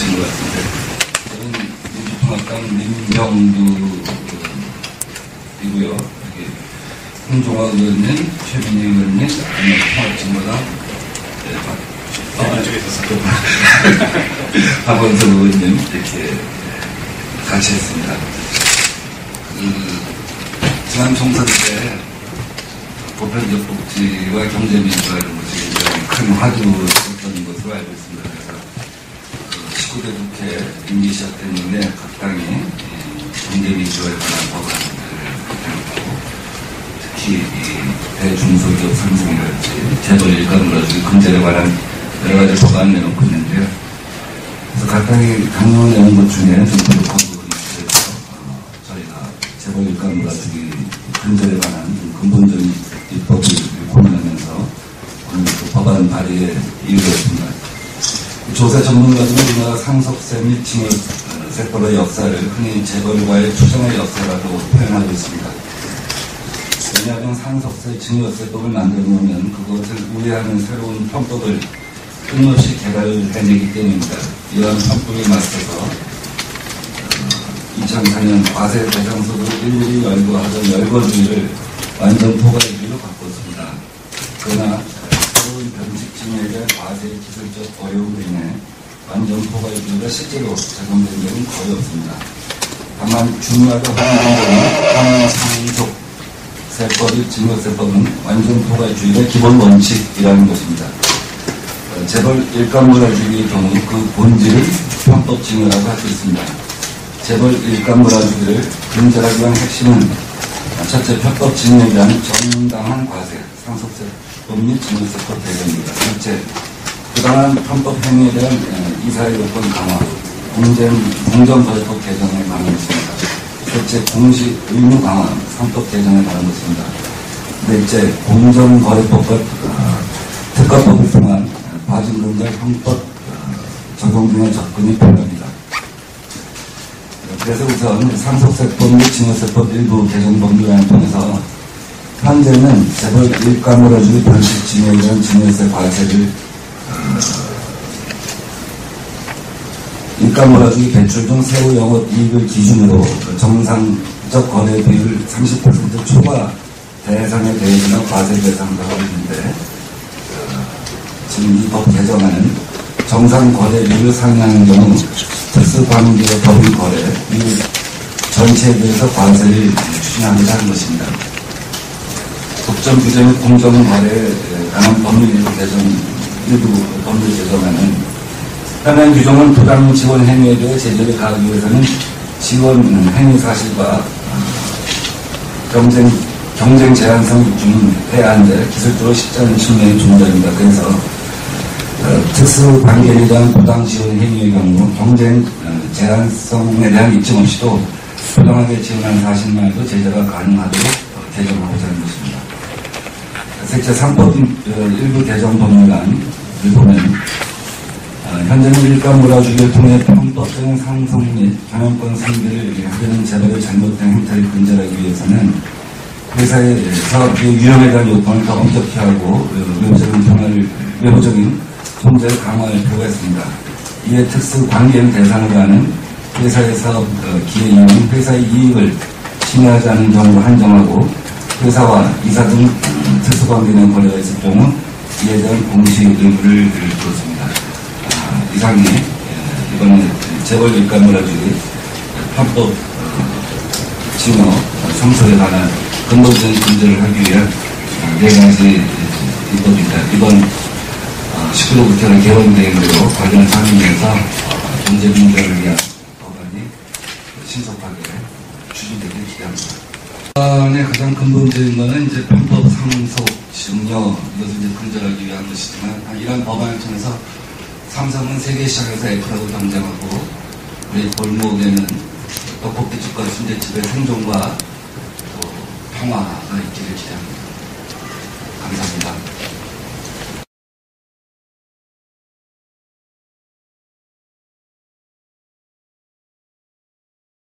하신 것 같은데, 저는 민주통합당 민정두이고요. 여기 홍종화 의원님, 최민희 의원님, 통합진보당 쪽에 있었어요. 박원석 의원님 이렇게 같이 했습니다. 지난 총선 때 보편적 복지와 경제민주화 이런 것이 굉장히 큰 화두였던 것으로 알고 있습니다. 그래서 19대 국회 임기 시작됐는데 각 당이 경제민주화에 관한 법안을 발표하고 특히 대중소기업 상승이랄지 재벌 일가물어주기 금지에 관한 여러 가지 법안을 내놓고 있는데요. 그래서 각 당이 강론내는 것 중에 좀 부족한 부분이 있어서 저희가 재벌 일가물어주기 금지에 관한 근본적인 입법을 고민하면서 오늘 그 법안 발의에 이르렀습니다. 조세 전문가들은 우리나라 상속세 및 징여세법의 역사를 흔히 재벌과의 투쟁의 역사라고 표현하고 있습니다. 왜냐하면 상속세, 징여세법을 만들어 놓으면 그것을 우회하는 새로운 편법을 끊임없이 개발해내기 때문입니다. 이러한 편법에 맞서서 2004년 과세 대상소득을 일일이 열거하던 열거주의를 완전 포괄주의로 바꿨습니다. 그러나 새로운 변칙징여에 대한 과세의 기술적 어려움으로 인해 완전 포괄주의가 실제로 적용된 적은 거의 없습니다. 다만 중요하고 상속세법이 징여세법은 완전 포괄주의의 기본 원칙이라는 것입니다. 재벌 일감몰아주기의 경우 그 본질을 편법징여라고 할 수 있습니다. 재벌 일감몰아주기를 근절하기 위한 핵심은 첫째, 편법징여에 대한 정당한 과세, 상속세법 및 징여세법 개정입니다. 둘째, 부당한 편법 행위에 대한 이사의 요건 강화, 공정거래법 개정에 관한 것입니다. 셋째, 공시 의무 강화, 상법 개정에 관한 것입니다. 넷째, 공정거래법과 특가법을 통한 과징금과 형법 적용 등의 접근이 필요합니다. 그래서 우선 상속세법 및 징여세법 일부 개정 법률안을 통해서 현재는 재벌 일감몰아주기 변칙징여에 대한 징여세 과세를 일감몰아주기 대출 등 세후 영업 이익을 기준으로 정상적 거래 비율 30% 초과 대상에 대해서는 과세 대상도 하고 있는데 지금 이 법 개정안은 정상 거래비율을 상회하는 경우 특수관계의 법인 거래 비율 전체에 대해서 과세를 추진하고자 하는 것입니다. 독점 규제 및 공정 거래에 관한 법률 법률 개정안은 현행 규정은 부당 지원 행위에 대해 제재를 가하기 위해서는 지원 행위 사실과 경쟁 제한성 입증은 해야 하는데 기술적으로 쉽지 않은 측면이 존재합니다. 그래서 특수 관계에 대한 부당 지원 행위의 경우 경쟁 제한성에 대한 입증 없이도 부당하게 지원한 사실만으로도 제재가 가능하도록 개정하고자 하는 것입니다. 셋째, 3법 일부 개정 법률안을 보면 현재는 일감몰아주기를 통해 편법적인 상속 및 경영권 승계를 하려는 재벌의 잘못된 행태를 근절하기 위해서는 회사의 사업의 유형에 대한 요건을 더 엄격히 하고 외부적인 통제를 강화할 필요가 있습니다. 이에 특수 관계인 대상으로 하는 회사의 사업 기회 이용은 회사의 이익을 침해하지 않은 경우로 한정하고 회사와 이사 등 특수 관계인 거래가 있을 경우 이에 대한 공시 의무를 두었습니다. 이상이 이번에 재벌 일감몰아주기 편법 징여 상속에 관한 근본적인 문제를 하기 위한 네 가지 입법입니다. 이번 19대 국회는 개원대행으로 관련 상임위에서 경제민주화를 위한 법안이 신속하게 추진되길 기대합니다. 법안의 가장 근본적인 것은 이제 편법 상속 증여 이것을 이제 근절하기 위한 것이지만 이러한 법안을 통해서 삼성은 세계 시장에서 애플하고 경쟁하고 우리 골목에는 떡볶이집과 순대집의 생존과 또 평화가 있기를 기대합니다. 감사합니다.